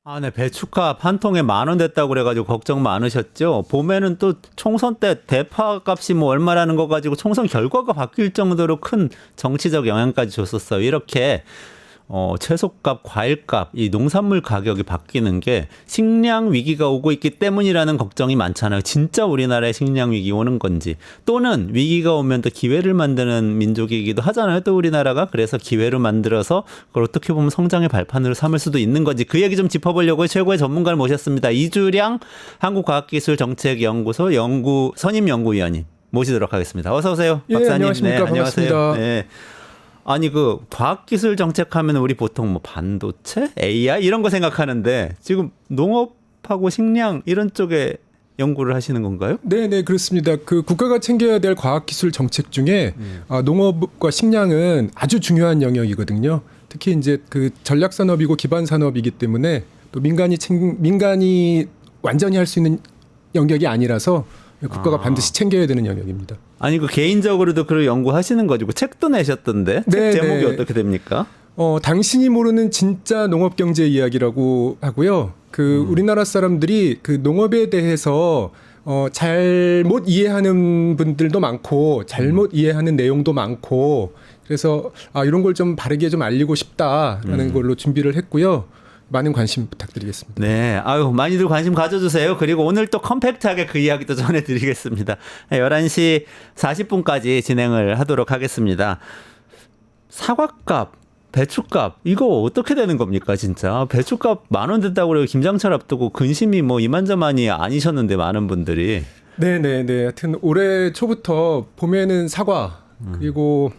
아, 네. 배춧값 한 통에 10,000원 됐다고 그래가지고 걱정 많으셨죠? 봄에는 또 총선 때 대파 값이 뭐 얼마라는 거 가지고 총선 결과가 바뀔 정도로 큰 정치적 영향까지 줬었어요. 이렇게 채소값, 과일값, 이 농산물 가격이 바뀌는 게 식량 위기가 오고 있기 때문이라는 걱정이 많잖아요. 진짜 우리나라에 식량 위기 오는 건지, 또는 위기가 오면 또 기회를 만드는 민족이기도 하잖아요. 또 우리나라가 그래서 기회를 만들어서 그걸 어떻게 보면 성장의 발판으로 삼을 수도 있는 건지, 그 얘기 좀 짚어보려고 최고의 전문가를 모셨습니다. 이주량 한국과학기술정책연구소 선임연구위원님 모시도록 하겠습니다. 어서 오세요, 박사님. 안녕하십니까. 네, 반갑습니다. 안녕하세요. 네. 아니, 그 과학기술 정책하면 우리 보통 뭐 반도체, AI 이런 거 생각하는데 지금 농업하고 식량 이런 쪽에 연구를 하시는 건가요? 네, 그렇습니다. 그 국가가 챙겨야 될 과학기술 정책 중에 농업과 식량은 아주 중요한 영역이거든요. 특히 이제 그 전략산업이고 기반산업이기 때문에 또 민간이 완전히 할 수 있는 영역이 아니라서 국가가 반드시 챙겨야 되는 영역입니다. 아니, 그 개인적으로도 그걸 연구하시는 거죠. 그 책도 내셨던데. 책 제목이 어떻게 됩니까? 당신이 모르는 진짜 농업 경제 이야기라고 하고요. 우리나라 사람들이 그 농업에 대해서 잘못 이해하는 분들도 많고 잘못 이해하는 내용도 많고, 그래서 이런 걸 좀 바르게 좀 알리고 싶다라는 걸로 준비를 했고요. 많은 관심 부탁드리겠습니다. 네. 아유, 많이들 관심 가져주세요. 그리고 오늘 또 컴팩트하게 그 이야기도 전해드리겠습니다. 11시 40분까지 진행을 하도록 하겠습니다. 사과값, 배추값, 이거 어떻게 되는 겁니까, 진짜? 배추값 10,000원 됐다고 그래요. 김장철 앞두고 근심이 뭐 이만저만이 아니셨는데, 많은 분들이. 네. 하여튼 올해 초부터 봄에는 사과, 그리고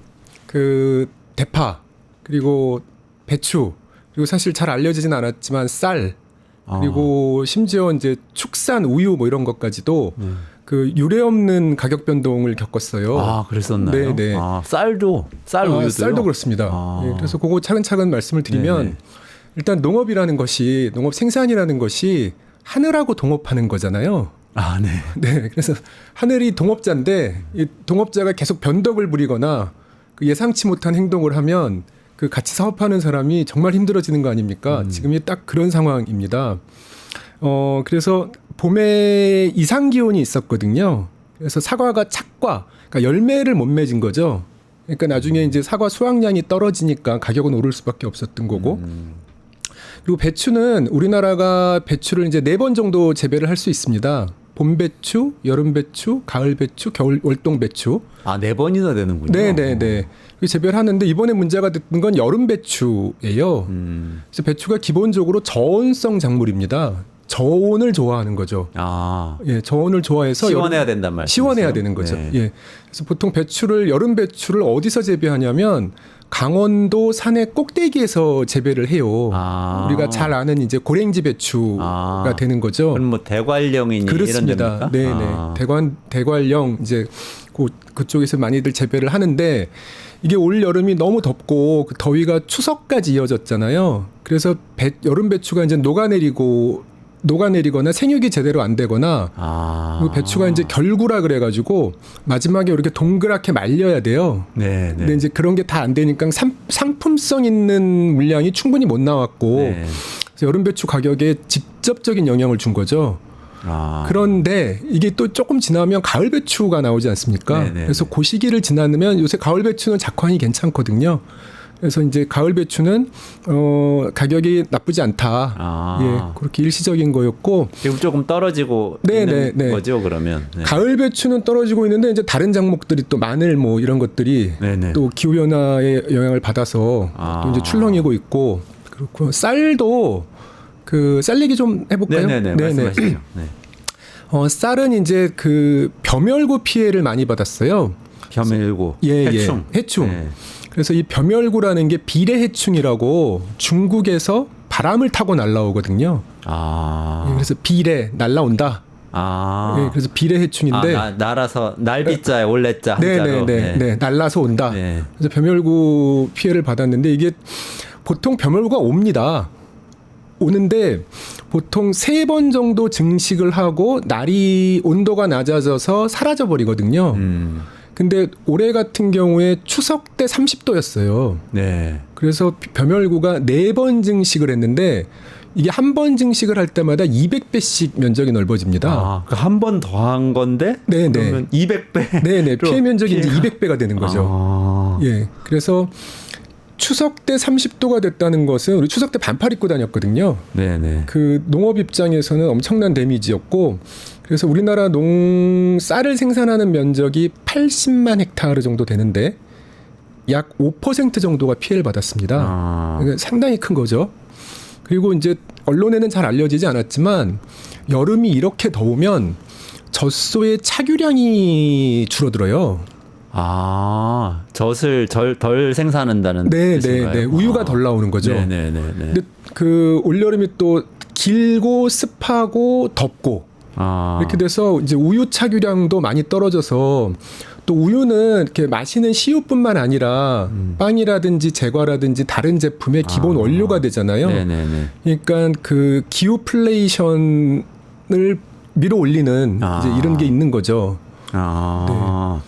그 대파, 그리고 배추, 그리고 사실 잘 알려지진 않았지만 쌀, 그리고 심지어 이제 축산 우유 뭐 이런 것까지도 그 유례 없는 가격 변동을 겪었어요. 아, 그랬었나요? 네. 쌀도, 우유도요? 쌀도 그렇습니다. 네, 그래서 그거 차근차근 말씀을 드리면, 네네. 일단 농업 생산이라는 것이 하늘하고 동업하는 거잖아요. 아, 네. 네, 그래서 하늘이 동업자인데 이 동업자가 계속 변덕을 부리거나 그 예상치 못한 행동을 하면 그 같이 사업하는 사람이 정말 힘들어지는 거 아닙니까? 지금이 딱 그런 상황입니다. 그래서 봄에 이상 기온이 있었거든요. 그래서 사과가 착과, 그러니까 열매를 못 맺은 거죠. 그러니까 나중에 이제 사과 수확량이 떨어지니까 가격은 오를 수밖에 없었던 거고. 그리고 배추는 우리나라가 배추를 이제 4번 정도 재배를 할 수 있습니다. 봄 배추, 여름 배추, 가을 배추, 겨울 월동 배추. 아, 4번이나 되는군요. 네. 재배를 하는데 이번에 문제가 됐던 건 여름 배추예요. 그래서 배추가 기본적으로 저온성 작물입니다. 저온을 좋아하는 거죠. 예, 저온을 좋아해서 시원해야 된단 말이죠. 시원해야 되는 거죠. 네. 예. 그래서 보통 여름 배추를 어디서 재배하냐면 강원도 산의 꼭대기에서 재배를 해요. 우리가 잘 아는 이제 고랭지 배추가 되는 거죠. 그럼 뭐 대관령이니 그렇습니다. 이런 데입니까? 네. 대관령 이제 그쪽에서 많이들 재배를 하는데, 이게 올 여름이 너무 덥고 그 더위가 추석까지 이어졌잖아요. 그래서 여름 배추가 이제 녹아내리거나 생육이 제대로 안 되거나, 그리고 배추가 이제 결구라 그래가지고 마지막에 이렇게 동그랗게 말려야 돼요. 네. 근데 이제 그런 게 다 안 되니까 상품성 있는 물량이 충분히 못 나왔고, 그래서 여름 배추 가격에 직접적인 영향을 준 거죠. 그런데 이게 또 조금 지나면 가을 배추가 나오지 않습니까? 네네. 그래서 그 시기를 지나면 요새 가을 배추는 작황이 괜찮거든요. 그래서 이제 가을 배추는 가격이 나쁘지 않다. 예, 그렇게 일시적인 거였고, 지금 조금 떨어지고 있는 거죠, 그러면. 네. 가을 배추는 떨어지고 있는데 이제 다른 작목들이 또 마늘 뭐 이런 것들이 또 기후 변화의 영향을 받아서 또 이제 출렁이고 있고, 그렇고 쌀도 쌀 얘기 좀 해볼까요? 네네. 말씀하시죠. 네. 쌀은 이제 그 벼멸구 피해를 많이 받았어요. 벼멸구, 해충. 네. 그래서 이 벼멸구라는 게 비례해충이라고 중국에서 바람을 타고 날라오거든요. 그래서 날라온다. 예, 그래서 비례해충인데. 날아서 날비자에 올레자 한자로. 네. 날라서 온다. 네. 그래서 벼멸구 피해를 받았는데, 이게 보통 벼멸구가 오는데 보통 3번 정도 증식을 하고 온도가 낮아져서 사라져 버리거든요. 근데 올해 같은 경우에 추석 때 30도였어요. 네. 그래서 벼멸구가 4번 증식을 했는데 이게 한 번 증식을 할 때마다 200배씩 면적이 넓어집니다. 아, 한 번 더 한 건데? 네네. 그러면 200배? 네네. 피해 면적이 이제 200배가 되는 거죠. 아. 예. 그래서 추석 때 30도가 됐다는 것은 우리 추석 때 반팔 입고 다녔거든요. 네네. 그 농업 입장에서는 엄청난 데미지였고 그래서 우리나라 쌀을 생산하는 면적이 80만 헥타르 정도 되는데 약 5% 정도가 피해를 받았습니다. 아. 그러니까 상당히 큰 거죠. 그리고 이제 언론에는 잘 알려지지 않았지만 여름이 이렇게 더우면 젖소의 차규량이 줄어들어요. 아, 젖을 덜 생산한다는 뜻인가요? 네. 우유가 덜 나오는 거죠. 네네네. 근데 그 올여름이 또 길고 습하고 덥고 아. 이렇게 돼서 이제 우유 차규량도 많이 떨어져서 또 우유는 이렇게 마시는 시유뿐만 아니라 빵이라든지 제과라든지 다른 제품의 기본 원료가 되잖아요. 네네네. 그러니까 그 기후플레이션을 밀어 올리는 이제 이런 게 있는 거죠. 아.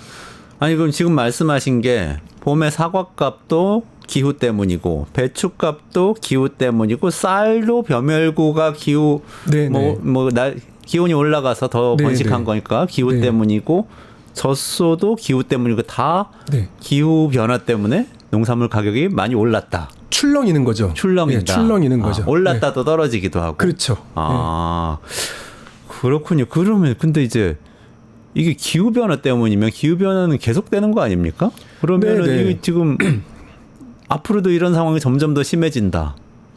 아니 그럼 지금 말씀하신 게 봄에 사과값도 기후 때문이고 배추값도 기후 때문이고 쌀도 벼멸구가 기후 네네. 기온이 올라가서 더 네네. 번식한 거니까 기후 네. 때문이고 젖소도 기후 때문이고 다 네. 기후 변화 때문에 농산물 가격이 많이 올랐다. 출렁이는 거죠. 출렁이다. 네, 출렁이는 거죠. 올랐다 또 떨어지기도 하고. 그렇죠. 아, 그렇군요. 그러면 근데 이제 이게 기후 변화 때문이면 기후 변화는 계속되는 거 아닙니까? 그러면은 네네. 이게 지금 앞으로도 이런 상황이 점점 더 심해진다.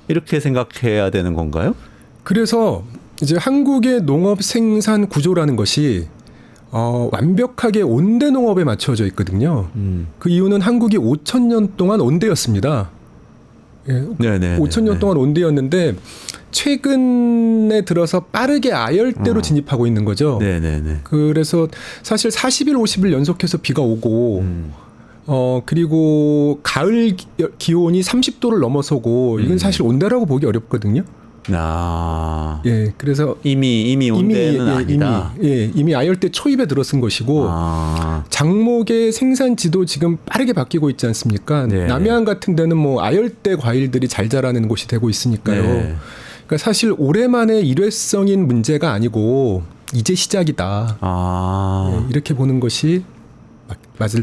이렇게 생각해야 되는 건가요? 그래서 이제 한국의 농업 생산 구조라는 것이 완벽하게 온대 농업에 맞춰져 있거든요. 그 이유는 한국이 5,000년 동안 온대였습니다. 예, 네네. 5,000년 동안 온대였는데 최근에 들어서 빠르게 아열대로 진입하고 있는 거죠. 네네네. 그래서 사실 40일, 50일 연속해서 비가 오고 그리고 가을 기온이 30도를 넘어서고 이건 사실 온대라고 보기 어렵거든요. 아, 예, 그래서 이미 온대는 아니다. 이미 아열대 초입에 들어선 것이고 아, 작목의 생산지도 지금 빠르게 바뀌고 있지 않습니까? 네. 남해안 같은 데는 뭐 아열대 과일들이 잘 자라는 곳이 되고 있으니까요. 네. 그러니까 사실 올해만의 일회성인 문제가 아니고 이제 시작이다. 아. 예, 이렇게 보는 것이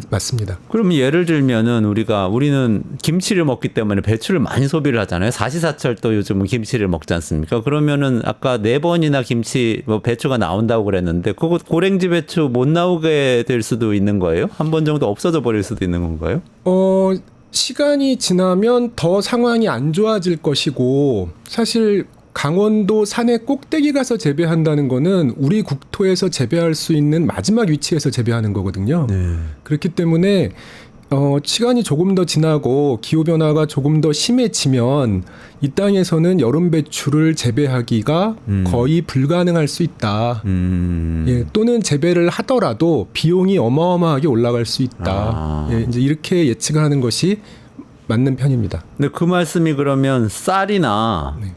맞습니다. 그럼 예를 들면은 우리는 김치를 먹기 때문에 배추를 많이 소비를 하잖아요. 사시사철 또 요즘은 김치를 먹지 않습니까? 그러면은 아까 4번이나 배추가 나온다고 그랬는데 그거 고랭지 배추 못 나오게 될 수도 있는 거예요? 한 번 정도 없어져 버릴 수도 있는 건가요? 시간이 지나면 더 상황이 안 좋아질 것이고 사실 강원도 산의 꼭대기 가서 재배한다는 거는 우리 국토에서 재배할 수 있는 마지막 위치에서 재배하는 거거든요. 네. 그렇기 때문에 시간이 조금 더 지나고 기후변화가 조금 더 심해지면 이 땅에서는 여름 배추를 재배하기가 거의 불가능할 수 있다. 예, 또는 재배를 하더라도 비용이 어마어마하게 올라갈 수 있다. 예, 이제 이렇게 예측을 하는 것이 맞는 편입니다. 근데 그 말씀이 그러면 쌀이나 네.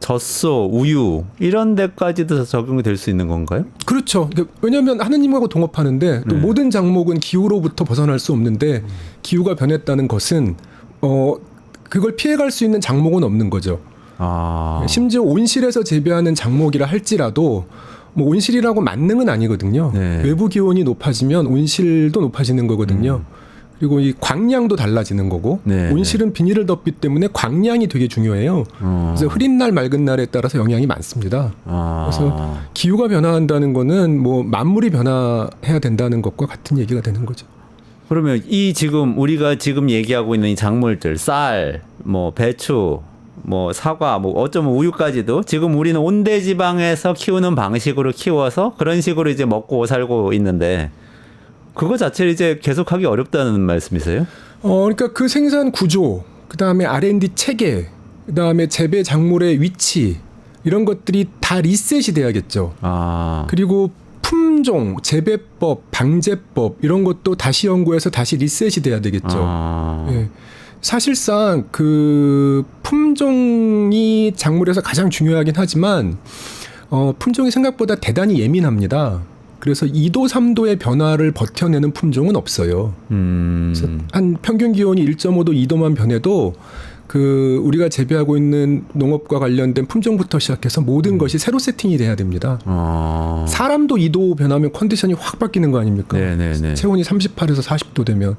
젖소, 우유 이런 데까지도 적용이 될 수 있는 건가요? 그렇죠. 왜냐하면 하느님하고 동업하는데 또 모든 작목은 기후로부터 벗어날 수 없는데 기후가 변했다는 것은 그걸 피해갈 수 있는 작목은 없는 거죠. 아. 심지어 온실에서 재배하는 작목이라 할지라도 뭐 온실이라고 만능은 아니거든요. 네. 외부 기온이 높아지면 온실도 높아지는 거거든요. 그리고 이 광량도 달라지는 거고 네, 온실은 비닐을 덮기 때문에 광량이 되게 중요해요. 그래서 흐린 날 맑은 날에 따라서 영향이 많습니다. 그래서 기후가 변화한다는 거는 뭐 만물이 변화해야 된다는 것과 같은 얘기가 되는 거죠. 그러면 우리가 지금 얘기하고 있는 이 작물들, 쌀, 뭐 배추, 뭐 사과, 뭐 어쩌면 우유까지도 지금 우리는 온대 지방에서 키우는 방식으로 키워서 그런 식으로 이제 먹고 살고 있는데 그거 자체를 이제 계속하기 어렵다는 말씀이세요? 그러니까 그 생산 구조, 그 다음에 R&D 체계, 그 다음에 재배 작물의 위치 이런 것들이 다 리셋이 돼야겠죠. 아. 그리고 품종, 재배법, 방제법 이런 것도 다시 연구해서 다시 리셋이 돼야 되겠죠. 아. 예. 사실상 그 품종이 작물에서 가장 중요하긴 하지만 품종이 생각보다 대단히 예민합니다. 그래서 2도, 3도의 변화를 버텨내는 품종은 없어요. 그래서 한 평균 기온이 1.5도, 2도만 변해도 그 우리가 재배하고 있는 농업과 관련된 품종부터 시작해서 모든 것이 새로 세팅이 돼야 됩니다. 사람도 2도 변하면 컨디션이 확 바뀌는 거 아닙니까? 네네네. 체온이 38에서 40도 되면.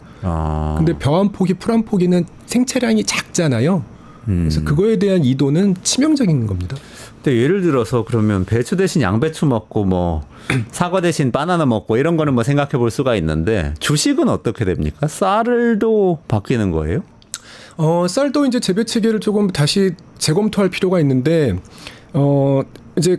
근데 벼 한 포기, 풀 한 포기는 생체량이 작잖아요. 그래서 그거에 대한 이도는 치명적인 겁니다. 근데 예를 들어서 그러면 배추 대신 양배추 먹고 뭐 사과 대신 바나나 먹고 이런 거는 뭐 생각해 볼 수가 있는데 주식은 어떻게 됩니까? 쌀도 바뀌는 거예요? 쌀도 이제 재배 체계를 조금 다시 재검토할 필요가 있는데 이제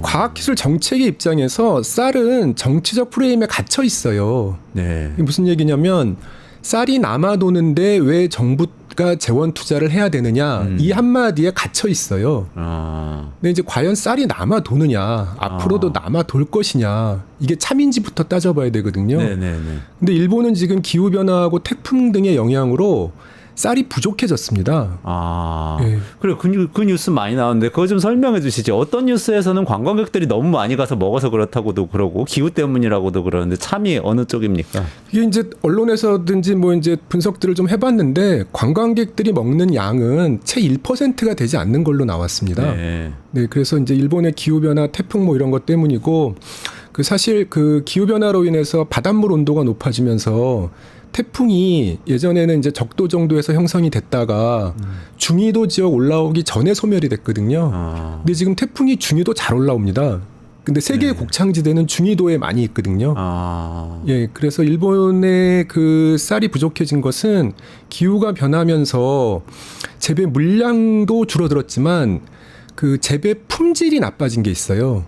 과학기술 정책의 입장에서 쌀은 정치적 프레임에 갇혀 있어요. 네. 이게 무슨 얘기냐면 쌀이 남아 도는데 왜 정부가 재원 투자를 해야 되느냐 이 한마디에 갇혀 있어요. 근데 이제 과연 쌀이 남아 도느냐 앞으로도 남아 돌 것이냐 이게 참인지부터 따져봐야 되거든요. 네네네. 근데 일본은 지금 기후 변화하고 태풍 등의 영향으로 쌀이 부족해졌습니다. 예. 그래 그 뉴스 많이 나오는데 그거 좀 설명해 주시죠. 어떤 뉴스에서는 관광객들이 너무 많이 가서 먹어서 그렇다고도 그러고 기후 때문이라고도 그러는데 참이 어느 쪽입니까? 이게 이제 언론에서든지 뭐 이제 분석들을 좀 해봤는데 관광객들이 먹는 양은 채 1%가 되지 않는 걸로 나왔습니다. 네. 네, 그래서 이제 일본의 기후 변화, 태풍 뭐 이런 것 때문이고 그 사실 그 기후 변화로 인해서 바닷물 온도가 높아지면서 태풍이 예전에는 이제 적도 정도에서 형성이 됐다가 중위도 지역 올라오기 전에 소멸이 됐거든요. 근데 지금 태풍이 중위도 잘 올라옵니다. 근데 세계의 곡창지대는 중위도에 많이 있거든요. 예, 그래서 일본의 그 쌀이 부족해진 것은 기후가 변하면서 재배 물량도 줄어들었지만 그 재배 품질이 나빠진 게 있어요.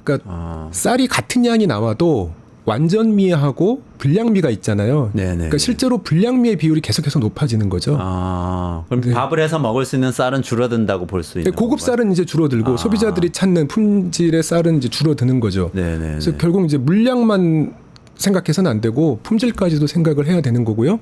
그러니까 쌀이 같은 양이 나와도 완전미하고 불량미가 있잖아요. 네네. 그러니까 실제로 불량미의 비율이 계속해서 높아지는 거죠. 그럼 네. 밥을 해서 먹을 수 있는 쌀은 줄어든다고 볼 수 있는 고급 건가요? 쌀은 이제 줄어들고 소비자들이 찾는 품질의 쌀은 이제 줄어드는 거죠. 네네. 그래서 결국 이제 물량만 생각해서는 안 되고 품질까지도 생각을 해야 되는 거고요.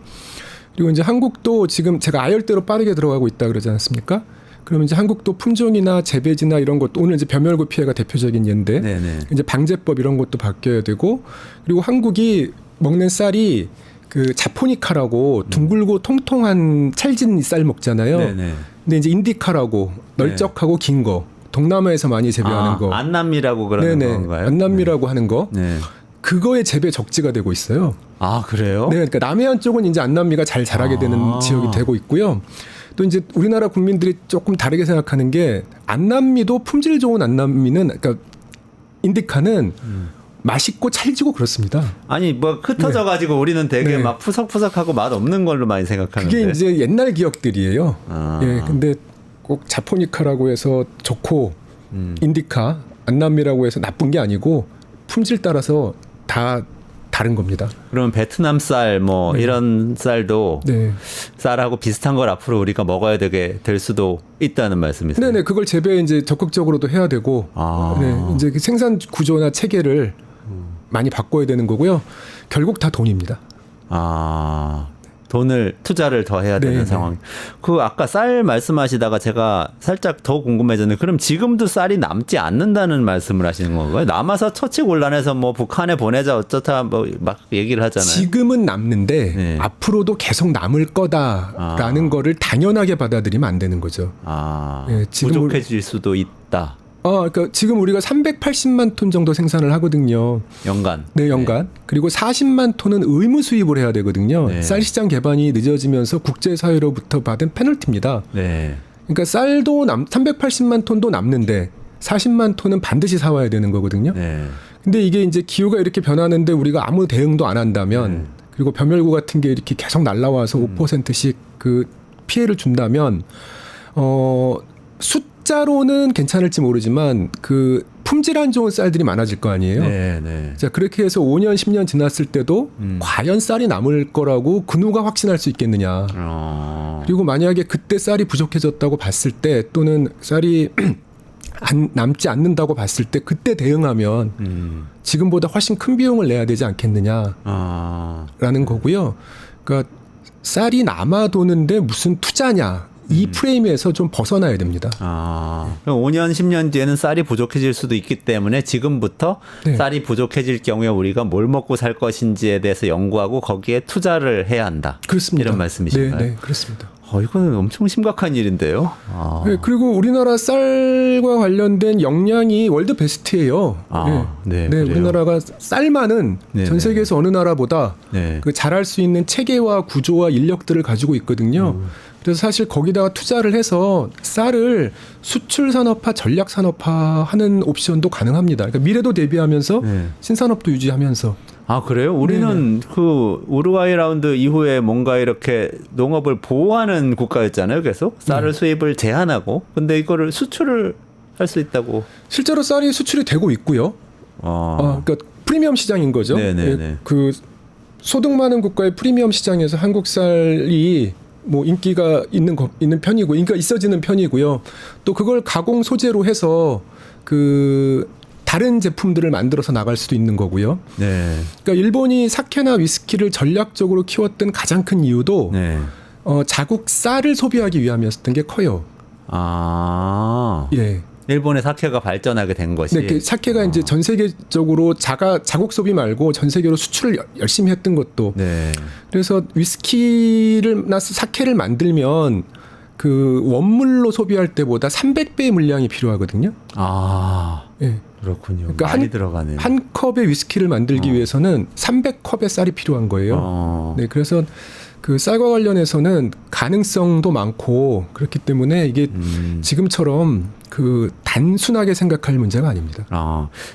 그리고 이제 한국도 지금 제가 아열대로 빠르게 들어가고 있다 그러지 않았습니까? 그러면 이제 한국도 품종이나 재배지나 이런 것도 오늘 이제 벼멸구 피해가 대표적인 예인데 네네. 이제 방제법 이런 것도 바뀌어야 되고 그리고 한국이 먹는 쌀이 그 자포니카라고 둥글고 통통한 찰진 쌀 먹잖아요. 네네. 근데 이제 인디카라고 널쩍하고 긴 거 동남아에서 많이 재배하는 거. 안남미라고 그러는 네네. 건가요? 안남미라고 하는 거. 네. 그거의 재배 적지가 되고 있어요. 그래요? 네, 그러니까 남해안 쪽은 이제 안남미가 잘 자라게 되는 지역이 되고 있고요. 또 이제 우리나라 국민들이 조금 다르게 생각하는 게 안남미도 품질 좋은 안남미는 그러니까 인디카는 맛있고 찰지고 그렇습니다. 아니 뭐 흩어져 가지고 우리는 되게 네. 막 푸석푸석하고 맛 없는 걸로 많이 생각하는데. 그게 이제 옛날 기억들이에요. 예, 근데 꼭 자포니카라고 해서 좋고 인디카, 안남미라고 해서 나쁜 게 아니고 품질 따라서 다 다른 겁니다. 그러면 베트남 쌀 뭐 이런 쌀도 네. 쌀하고 비슷한 걸 앞으로 우리가 먹어야 되게 될 수도 있다는 말씀이세요? 네네, 그걸 재배 이제 적극적으로도 해야 되고, 네, 이제 그 생산 구조나 체계를 많이 바꿔야 되는 거고요. 결국 다 돈입니다. 돈을 투자를 더 해야 되는 네네. 상황. 그 아까 쌀 말씀하시다가 제가 살짝 더 궁금해졌는데 그럼 지금도 쌀이 남지 않는다는 말씀을 하시는 건가요? 남아서 처치곤란해서 뭐 북한에 보내자 어쩌다 뭐 막 얘기를 하잖아요. 지금은 남는데 네. 앞으로도 계속 남을 거다라는 거를 당연하게 받아들이면 안 되는 거죠. 예, 지금 부족해질 수도 있다. 그러니까 지금 우리가 380만 톤 정도 생산을 하거든요. 연간. 네, 연간. 그리고 40만 톤은 의무 수입을 해야 되거든요. 네. 쌀 시장 개방이 늦어지면서 국제사회로부터 받은 페널티입니다. 네. 그러니까 쌀도 380만 톤도 남는데 40만 톤은 반드시 사와야 되는 거거든요. 네. 근데 이게 이제 기후가 이렇게 변하는데 우리가 아무 대응도 안 한다면 그리고 벼멸구 같은 게 이렇게 계속 날라와서 5%씩 그 피해를 준다면 숫자로는 괜찮을지 모르지만 그 품질 안 좋은 쌀들이 많아질 거 아니에요. 네, 네. 자, 그렇게 해서 5년, 10년 지났을 때도 과연 쌀이 남을 거라고 그 누가 확신할 수 있겠느냐. 그리고 만약에 그때 쌀이 부족해졌다고 봤을 때 또는 쌀이 남지 않는다고 봤을 때 그때 대응하면 지금보다 훨씬 큰 비용을 내야 되지 않겠느냐라는 거고요. 그러니까 쌀이 남아 도는데 무슨 투자냐. 이 프레임에서 좀 벗어나야 됩니다. 그럼 5년, 10년 뒤에는 쌀이 부족해질 수도 있기 때문에 지금부터 네. 쌀이 부족해질 경우에 우리가 뭘 먹고 살 것인지에 대해서 연구하고 거기에 투자를 해야 한다. 그렇습니다. 이런 말씀이신가요? 네, 그렇습니다. 이거는 엄청 심각한 일인데요. 네, 그리고 우리나라 쌀과 관련된 역량이 월드 베스트예요. 네, 네, 그래요? 우리나라가 쌀만은 네, 전 세계에서 어느 나라보다 네. 그 잘할 수 있는 체계와 구조와 인력들을 가지고 있거든요. 그래서 사실 거기다가 투자를 해서 쌀을 수출 산업화, 전략 산업화 하는 옵션도 가능합니다. 그러니까 미래도 대비하면서 네. 신산업도 유지하면서. 그래요? 우리는 그 우루과이 라운드 이후에 뭔가 이렇게 농업을 보호하는 국가였잖아요. 계속 쌀을 수입을 제한하고, 근데 이거를 수출을 할 수 있다고. 실제로 쌀이 수출이 되고 있고요. 그러니까 프리미엄 시장인 거죠. 네네네. 예, 그 소득 많은 국가의 프리미엄 시장에서 한국 쌀이 뭐 인기가 있는 편이고, 인기가 있어지는 편이고요. 또 그걸 가공 소재로 해서 그 다른 제품들을 만들어서 나갈 수도 있는 거고요. 네. 그러니까 일본이 사케나 위스키를 전략적으로 키웠던 가장 큰 이유도 네. 자국 쌀을 소비하기 위함이었던 게 커요. 예. 일본의 사케가 발전하게 된 것이. 네, 그 사케가 이제 전 세계적으로 자국 소비 말고 전 세계로 수출을 열심히 했던 것도. 네. 그래서 위스키나 사케를 만들면 그 원물로 소비할 때보다 300배의 물량이 필요하거든요. 예. 그렇군요. 그러니까 많이 들어가네요. 한 컵의 위스키를 만들기 위해서는 300컵의 쌀이 필요한 거예요. 네, 그래서 그 쌀과 관련해서는 가능성도 많고 그렇기 때문에 이게 지금처럼 그 단순하게 생각할 문제가 아닙니다.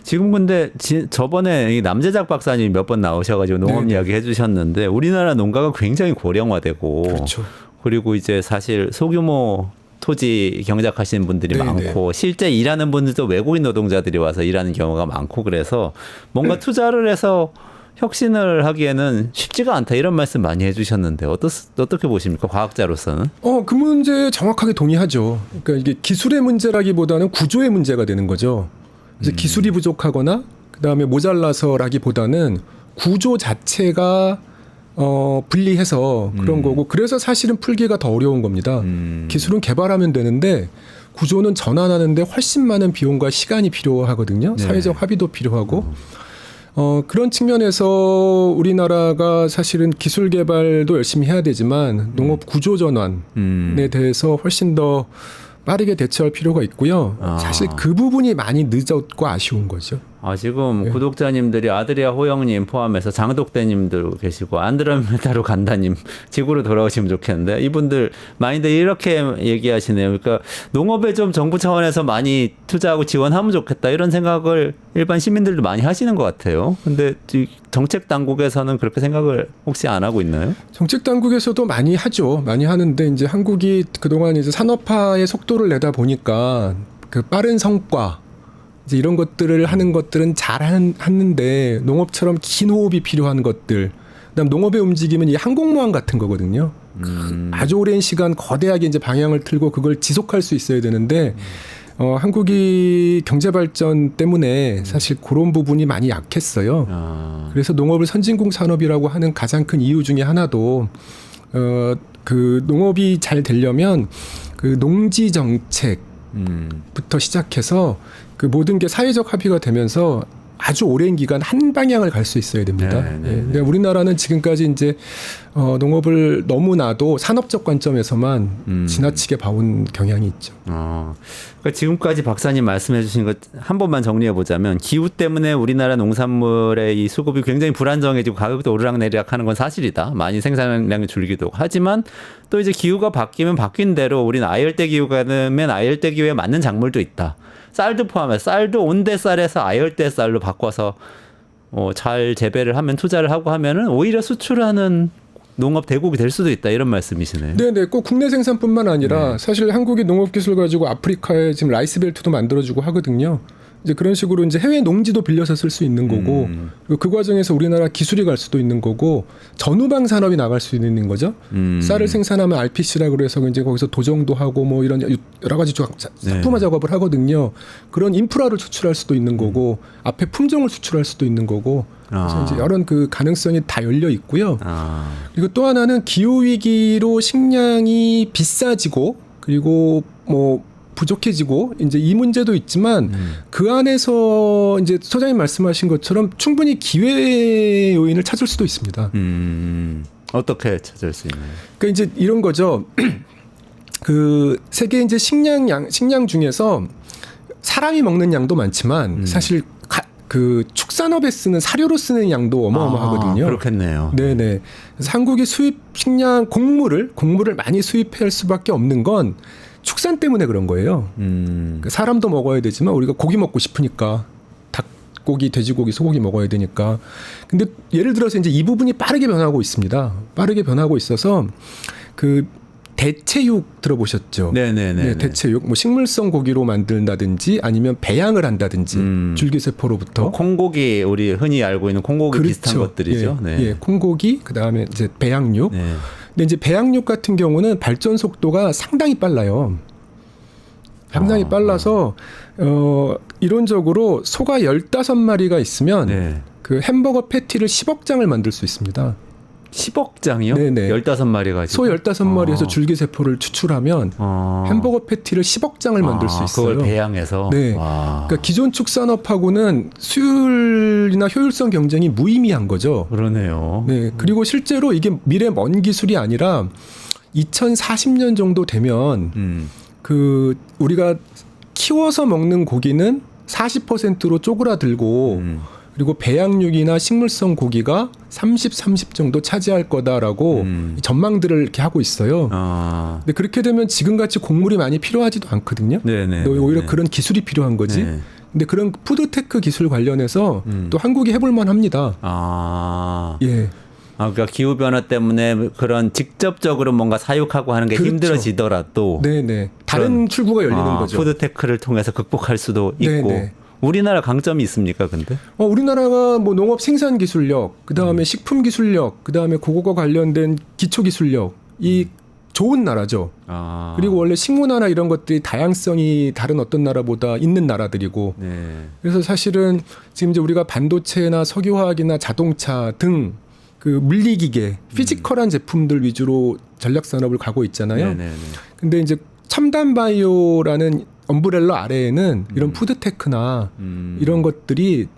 지금 근데 저번에 이 남재작 박사님 몇 번 나오셔가지고 농업 네. 이야기 해주셨는데 우리나라 농가가 굉장히 고령화되고 그렇죠. 그리고 이제 사실 소규모 토지 경작하시는 분들이 네, 많고 실제 일하는 분들도 외국인 노동자들이 와서 일하는 경우가 많고 그래서 뭔가 투자를 해서 혁신을 하기에는 쉽지가 않다 이런 말씀 많이 해주셨는데 어떻게 보십니까 과학자로서는? 그 문제에 정확하게 동의하죠. 그러니까 이게 기술의 문제라기보다는 구조의 문제가 되는 거죠. 그래서 기술이 부족하거나 그다음에 모자라서라기보다는 구조 자체가 분리해서 그런 거고 그래서 사실은 풀기가 더 어려운 겁니다. 기술은 개발하면 되는데 구조는 전환하는데 훨씬 많은 비용과 시간이 필요하거든요. 네. 사회적 합의도 필요하고 그런 측면에서 우리나라가 사실은 기술 개발도 열심히 해야 되지만 농업 구조 전환에 대해서 훨씬 더 빠르게 대처할 필요가 있고요. 사실 그 부분이 많이 늦었고 아쉬운 거죠. 지금 구독자님들이 아드리아 호영님 포함해서 장독대님도 계시고 안드로메다로 간다님 지구로 돌아오시면 좋겠는데 이분들 많이들 이렇게 얘기하시네요. 그러니까 농업에 좀 정부 차원에서 많이 투자하고 지원하면 좋겠다 이런 생각을 일반 시민들도 많이 하시는 것 같아요. 근데 정책 당국에서는 그렇게 생각을 혹시 안 하고 있나요? 정책 당국에서도 많이 하죠. 많이 하는데 이제 한국이 그동안 이제 산업화의 속도를 내다 보니까 그 빠른 성과 이제 이런 것들을 하는 것들은 잘 하는데 농업처럼 긴 호흡이 필요한 것들, 그다음 농업의 움직임은 이 항공모함 같은 거거든요. 아주 오랜 시간 거대하게 이제 방향을 틀고 그걸 지속할 수 있어야 되는데 한국이 경제 발전 때문에 사실 그런 부분이 많이 약했어요. 그래서 농업을 선진국 산업이라고 하는 가장 큰 이유 중에 하나도 그 농업이 잘 되려면 그 농지 정책부터 시작해서 그 모든 게 사회적 합의가 되면서 아주 오랜 기간 한 방향을 갈 수 있어야 됩니다. 네. 우리나라는 지금까지 이제 농업을 너무나도 산업적 관점에서만 지나치게 봐온 경향이 있죠. 그러니까 지금까지 박사님 말씀해 주신 것 한 번만 정리해 보자면 기후 때문에 우리나라 농산물의 이 수급이 굉장히 불안정해지고 가격도 오르락내리락 하는 건 사실이다. 많이 생산량이 줄기도 하고. 하지만 또 이제 기후가 바뀌면 바뀐 대로 우리는 아열대 기후가 되면 아열대 기후에 맞는 작물도 있다. 쌀도 포함해서 쌀도 온대쌀에서 아열대 쌀로 바꿔서 잘 재배를 하면 투자를 하고 하면은 오히려 수출하는 농업 대국이 될 수도 있다 이런 말씀이시네요. 네네, 꼭 국내 생산뿐만 아니라 사실 한국이 농업 기술 가지고 아프리카에 지금 라이스벨트도 만들어주고 하거든요. 이제 그런 식으로 이제 해외 농지도 빌려서 쓸 수 있는 거고 그리고 그 과정에서 우리나라 기술이 갈 수도 있는 거고 전후방 산업이 나갈 수 있는 거죠. 쌀을 생산하면 RPC라고 그래서 이제 거기서 도정도 하고 뭐 이런 여러 가지 상품화 작업을 하거든요. 그런 인프라를 수출할 수도 있는 거고 앞에 품종을 수출할 수도 있는 거고 그래서 이제 여러 그 가능성이 다 열려 있고요. 그리고 또 하나는 기후 위기로 식량이 비싸지고 그리고 뭐 부족해지고 이제 이 문제도 있지만 그 안에서 이제 소장님 말씀하신 것처럼 충분히 기회 요인을 찾을 수도 있습니다. 어떻게 찾을 수 있나요? 그러니까 이제 이런 거죠. 그 세계 이제 식량 중에서 사람이 먹는 양도 많지만 사실 그 축산업에 쓰는 사료로 쓰는 양도 어마어마하거든요. 그렇겠네요. 네네. 그래서 한국이 수입 식량 곡물을 많이 수입할 수밖에 없는 건 축산 때문에 그런 거예요. 사람도 먹어야 되지만 우리가 고기 먹고 싶으니까 닭고기, 돼지고기, 소고기 먹어야 되니까. 근데 예를 들어서 이제 이 부분이 빠르게 변하고 있습니다. 빠르게 변하고 있어서 그 대체육 들어보셨죠? 네네네. 네, 대체육. 뭐 식물성 고기로 만든다든지 아니면 배양을 한다든지 줄기세포로부터. 콩고기 우리 흔히 알고 있는 콩고기 그렇죠. 비슷한 것들이죠. 예, 예, 콩고기 그다음에 이제 배양육. 네. 근데 이제 배양육 같은 경우는 발전 속도가 상당히 빨라요. 상당히 빨라서 이론적으로 소가 15마리가 있으면 네. 그 햄버거 패티를 10억 장을 만들 수 있습니다. 10억 장이요? 네네. 15마리 가지고. 소 15마리에서 줄기세포를 추출하면 햄버거 패티를 10억 장을 만들 수 있어요. 그걸 배양해서. 네. 그러니까 기존 축산업하고는 수율이나 효율성 경쟁이 무의미한 거죠. 그러네요. 네. 그리고 실제로 이게 미래 먼 기술이 아니라 2040년 정도 되면 그 우리가 키워서 먹는 고기는 40%로 쪼그라들고 그리고 배양육이나 식물성 고기가 30 정도 차지할 거다라고 전망들을 이렇게 하고 있어요. 근데 그렇게 되면 지금같이 곡물이 많이 필요하지도 않거든요. 네네. 오히려 그런 기술이 필요한 거지. 네. 근데 그런 푸드테크 기술 관련해서 또 한국이 해볼 만합니다. 예. 그러니까 기후 변화 때문에 그런 직접적으로 뭔가 사육하고 하는 게 그렇죠. 힘들어지더라도 네네. 다른 출구가 열리는 거죠. 푸드테크를 통해서 극복할 수도 있고. 네네. 우리나라 강점이 있습니까, 근데? 우리나라가 뭐 농업 생산 기술력, 그 다음에 식품 기술력, 그 다음에 그거가 관련된 기초 기술력, 이 좋은 나라죠. 그리고 원래 식문화나 이런 것들이 다양성이 다른 어떤 나라보다 있는 나라들이고. 네. 그래서 사실은 지금 이제 우리가 반도체나 석유화학이나 자동차 등 그 물리기계, 피지컬한 제품들 위주로 전략 산업을 가고 있잖아요. 네네네. 근데 이제 첨단 바이오라는 엄브렐러 아래에는 이런 푸드테크나 이런 것들이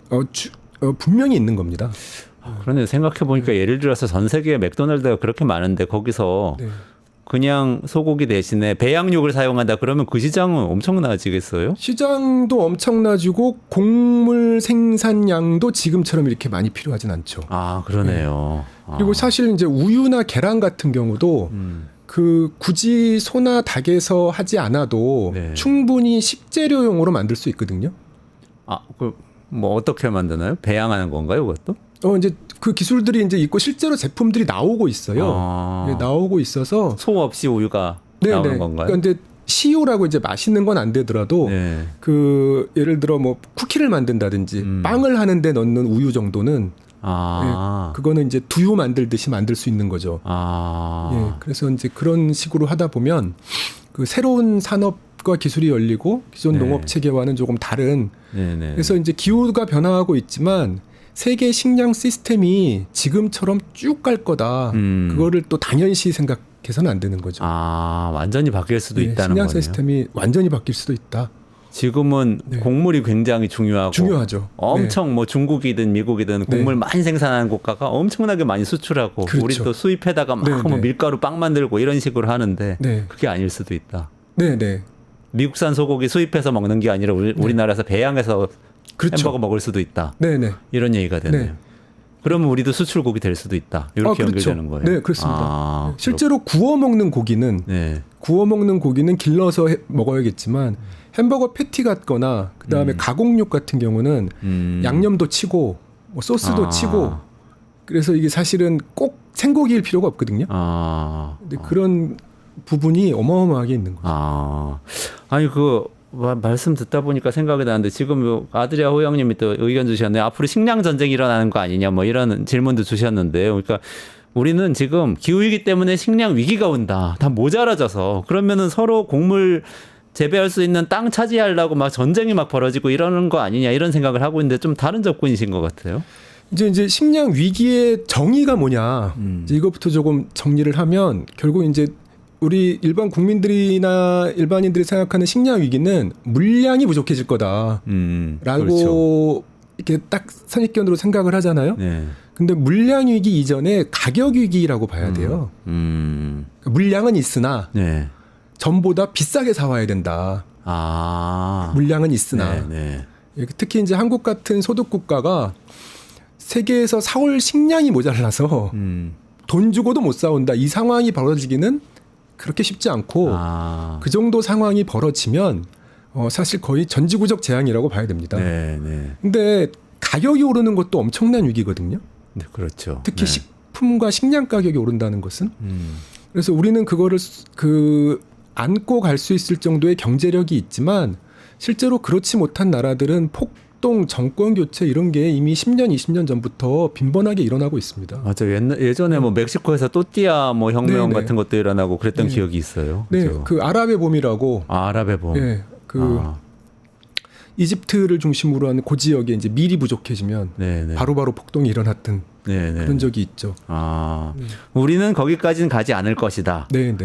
분명히 있는 겁니다. 그런데 생각해 보니까 예를 들어서 전 세계에 맥도날드가 그렇게 많은데 거기서 네. 그냥 소고기 대신에 배양육을 사용한다 그러면 그 시장은 엄청나지겠어요? 시장도 엄청나지고 곡물 생산량도 지금처럼 이렇게 많이 필요하진 않죠. 그러네요. 그리고 사실 이제 우유나 계란 같은 경우도 그 굳이 소나 닭에서 하지 않아도 네. 충분히 식재료용으로 만들 수 있거든요. 뭐 어떻게 만드나요? 배양하는 건가요, 그것도? 이제 그 기술들이 이제 있고 실제로 제품들이 나오고 있어요. 예, 나오고 있어서 소 없이 우유가 나오는 건가요? 그런데 CU라고 이제 맛있는 건 안 되더라도 네. 그 예를 들어 뭐 쿠키를 만든다든지 빵을 하는데 넣는 우유 정도는 예, 그거는 이제 두유 만들듯이 만들 수 있는 거죠. 예, 그래서 이제 그런 식으로 하다 보면 그 새로운 산업과 기술이 열리고 기존 농업 체계와는 조금 다른. 그래서 이제 기후가 변화하고 있지만 세계 식량 시스템이 지금처럼 쭉 갈 거다. 그거를 또 당연시 생각해서는 안 되는 거죠. 완전히 바뀔 수도 있다는 식량 거네요. 시스템이 완전히 바뀔 수도 있다. 지금은 곡물이 굉장히 중요하죠. 엄청 뭐 중국이든 미국이든 곡물 많이 생산하는 국가가 엄청나게 많이 수출하고 그렇죠. 우리 또 수입해다가 막 뭐 밀가루 빵 만들고 이런 식으로 하는데 그게 아닐 수도 있다. 네네. 미국산 소고기 수입해서 먹는 게 아니라 우리나라에서 배양해서 그렇죠. 햄버거 먹을 수도 있다. 네네. 이런 얘기가 되네요. 네. 그러면 우리도 수출국이 될 수도 있다. 이렇게 그렇죠. 연결되는 거예요. 네, 그렇습니다. 실제로 구워 먹는 고기는 길러서 먹어야겠지만 햄버거 패티 같거나 그다음에 가공육 같은 경우는 양념도 치고 뭐 소스도 치고 그래서 이게 사실은 꼭 생고기일 필요가 없거든요. 근데 그런 부분이 어마어마하게 있는 거죠. 아니 말씀 듣다 보니까 생각이 나는데 지금 아드리아 호영님이 또 의견 주셨네요. 앞으로 식량 전쟁이 일어나는 거 아니냐 뭐 이런 질문도 주셨는데요. 그러니까 우리는 지금 기후위기 때문에 식량 위기가 온다. 다 모자라져서 그러면은 서로 곡물 재배할 수 있는 땅 차지하려고 막 전쟁이 막 벌어지고 이러는 거 아니냐 이런 생각을 하고 있는데 좀 다른 접근이신 것 같아요. 이제 식량 위기의 정의가 뭐냐 이제 이것부터 조금 정리를 하면 결국 이제 우리 일반 국민들이나 일반인들이 생각하는 식량 위기는 물량이 부족해질 거다라고 그렇죠. 이렇게 딱 선입견으로 생각을 하잖아요. 네. 근데 물량 위기 이전에 가격 위기라고 봐야 돼요. 그러니까 물량은 있으나 네. 전보다 비싸게 사와야 된다. 물량은 있으나 네. 특히 이제 한국 같은 소득 국가가 세계에서 사올 식량이 모자라서 돈 주고도 못 사온다. 이 상황이 벌어지기는 그렇게 쉽지 않고 그 정도 상황이 벌어지면 사실 거의 전지구적 재앙이라고 봐야 됩니다. 근데 가격이 오르는 것도 엄청난 위기거든요. 네, 그렇죠. 특히 식품과 식량 가격이 오른다는 것은. 그래서 우리는 그거를 안고 갈 수 있을 정도의 경제력이 있지만 실제로 그렇지 못한 나라들은 폭동, 정권 교체 이런 게 이미 10년, 20년 전부터 빈번하게 일어나고 있습니다. 맞아요. 예전에 뭐 멕시코에서 또띠아 뭐 혁명 네네. 같은 것도 일어나고 그랬던 네. 기억이 있어요. 네, 그렇죠? 그 아랍의 봄이라고. 아랍의 봄. 네, 이집트를 중심으로 하는 그 지역에 이제 밀이 부족해지면 네네. 바로바로 폭동이 일어났던 네네. 그런 적이 있죠. 우리는 거기까지는 가지 않을 것이다. 네.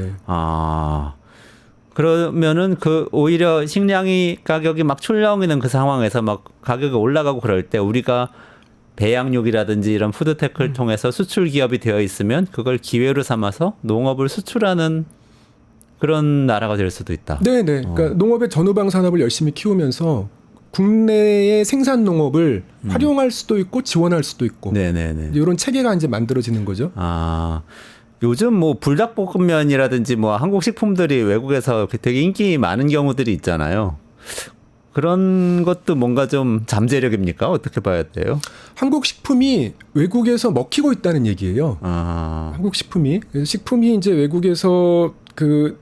그러면은 오히려 식량이 가격이 막 출렁이는 그 상황에서 막 가격이 올라가고 그럴 때 우리가 배양육이라든지 이런 푸드테크를 통해서 수출 기업이 되어 있으면 그걸 기회로 삼아서 농업을 수출하는 그런 나라가 될 수도 있다. 네. 그러니까 농업의 전후방 산업을 열심히 키우면서 국내의 생산 농업을 활용할 수도 있고 지원할 수도 있고. 네네네. 이런 체계가 이제 만들어지는 거죠. 요즘 뭐 불닭볶음면이라든지 뭐 한국 식품들이 외국에서 되게 인기 많은 경우들이 있잖아요. 그런 것도 뭔가 좀 잠재력입니까? 어떻게 봐야 돼요? 한국 식품이 외국에서 먹히고 있다는 얘기예요. 한국 식품이. 그래서 식품이 이제 외국에서 그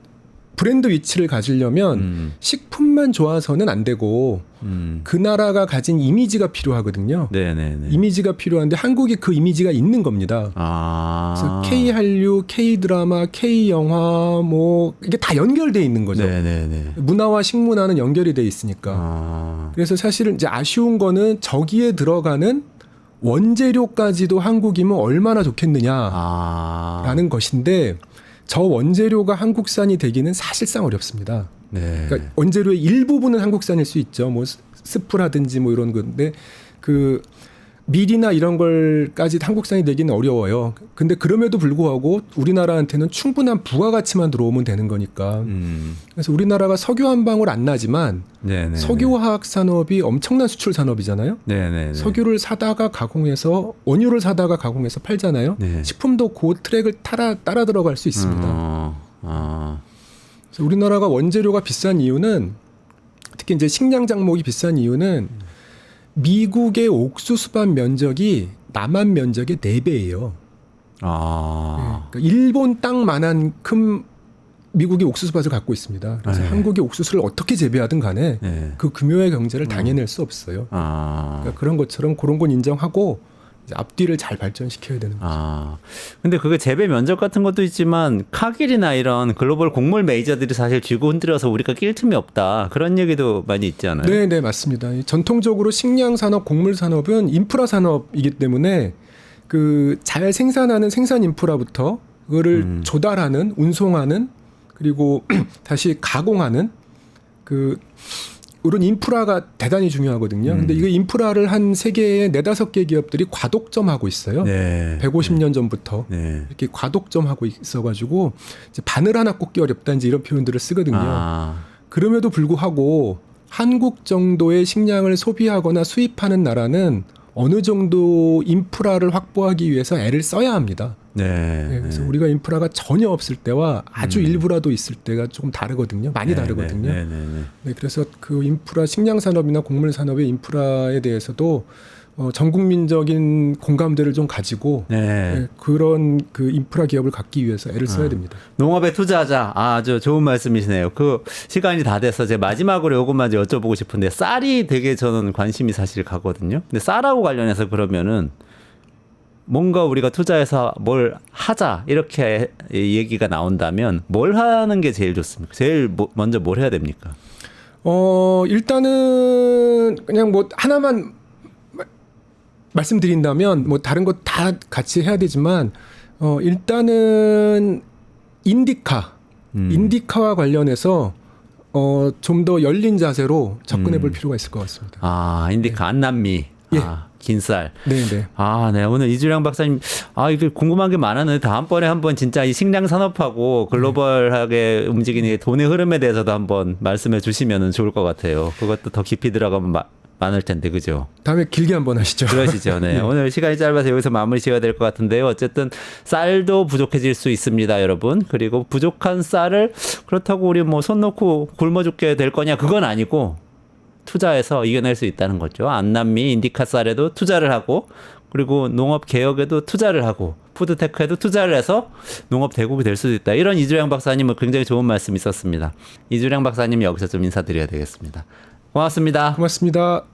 브랜드 위치를 가지려면 식품만 좋아서는 안 되고 그 나라가 가진 이미지가 필요하거든요. 네네네. 이미지가 필요한데 한국이 그 이미지가 있는 겁니다. 그래서 K 한류, K 드라마, K 영화 뭐 이게 다 연결돼 있는 거죠. 네네네. 문화와 식문화는 연결이 돼 있으니까. 그래서 사실은 이제 아쉬운 거는 저기에 들어가는 원재료까지도 한국이면 얼마나 좋겠느냐라는 것인데 저 원재료가 한국산이 되기는 사실상 어렵습니다. 네. 그러니까 원재료의 일부분은 한국산일 수 있죠. 뭐 스프라든지 뭐 이런 건데 그 밀이나 이런 걸까지 한국산이 되기는 어려워요. 근데 그럼에도 불구하고 우리나라한테는 충분한 부가가치만 들어오면 되는 거니까. 그래서 우리나라가 석유 한 방울 안 나지만 네네네. 석유화학 산업이 엄청난 수출 산업이잖아요. 네네네. 석유를 사다가 가공해서 원유를 사다가 가공해서 팔잖아요. 네. 식품도 그 트랙을 따라 들어갈 수 있습니다. 그래서 우리나라가 원재료가 비싼 이유는 특히 이제 식량 작목이 비싼 이유는 미국의 옥수수밭 면적이 남한 면적의 4배예요. 그러니까 일본 땅만한큼 미국이 옥수수밭을 갖고 있습니다. 그래서 한국이 옥수수를 어떻게 재배하든 간에 그 금요의 경제를 당해낼 수 없어요. 그러니까 그런 것처럼 그런 건 인정하고 이제 앞뒤를 잘 발전시켜야 되는 거죠. 근데 그게 재배 면적 같은 것도 있지만 카길이나 이런 글로벌 곡물 메이저들이 사실 쥐고 흔들어서 우리가 낄 틈이 없다. 그런 얘기도 많이 있지 않아요? 네, 맞습니다. 전통적으로 식량 산업, 곡물 산업은 인프라 산업이기 때문에 그 잘 생산하는 생산 인프라부터 그거를 조달하는, 운송하는 그리고 다시 가공하는 이런 인프라가 대단히 중요하거든요. 근데 이거 인프라를 한 세계의 4-5개 기업들이 과독점하고 있어요. 150년 전부터 이렇게 과독점하고 있어가지고 이제 바늘 하나 꽂기 어렵다 이제 이런 표현들을 쓰거든요. 그럼에도 불구하고 한국 정도의 식량을 소비하거나 수입하는 나라는 어느 정도 인프라를 확보하기 위해서 애를 써야 합니다. 그래서 우리가 인프라가 전혀 없을 때와 아주 일부라도 있을 때가 조금 다르거든요. 많이 다르거든요. 그래서 그 인프라, 식량 산업이나 곡물 산업의 인프라에 대해서도 전 국민적인 공감대를 좀 가지고 네. 그런 그 인프라 기업을 갖기 위해서 애를 써야 됩니다. 농업에 투자하자. 아주 좋은 말씀이시네요. 그 시간이 다 돼서 제가 마지막으로 이것만 좀 여쭤보고 싶은데 쌀이 되게 저는 관심이 사실 가거든요. 근데 쌀하고 관련해서 그러면은 뭔가 우리가 투자해서 뭘 하자 이렇게 얘기가 나온다면 뭘 하는 게 제일 좋습니까? 제일 먼저 뭘 해야 됩니까? 일단은 그냥 뭐 하나만 말씀드린다면 뭐 다른 거 다 같이 해야 되지만 일단은 인디카와 관련해서 좀 더 열린 자세로 접근해 볼 필요가 있을 것 같습니다. 아, 인디카 안남미. 예. 긴 쌀. 네네. 아, 네. 오늘 이주량 박사님, 이게 궁금한 게 많았는데 다음번에 한번 진짜 이 식량 산업하고 글로벌하게 움직이는 돈의 흐름에 대해서도 한번 말씀해 주시면 좋을 것 같아요. 그것도 더 깊이 들어가면 많을 텐데, 그죠? 다음에 길게 한번 하시죠. 그러시죠. 네. 오늘 시간이 짧아서 여기서 마무리 지어야 될 것 같은데요. 어쨌든 쌀도 부족해질 수 있습니다, 여러분. 그리고 부족한 쌀을 그렇다고 우리 뭐 손 놓고 굶어 죽게 될 거냐? 그건 아니고 투자해서 이겨낼 수 있다는 거죠. 안남미 인디카 쌀에도 투자를 하고 그리고 농업 개혁에도 투자를 하고 푸드테크에도 투자를 해서 농업 대국이 될 수도 있다. 이런 이주량 박사님은 굉장히 좋은 말씀이 있었습니다. 이주량 박사님 여기서 좀 인사드려야 되겠습니다. 고맙습니다. 고맙습니다.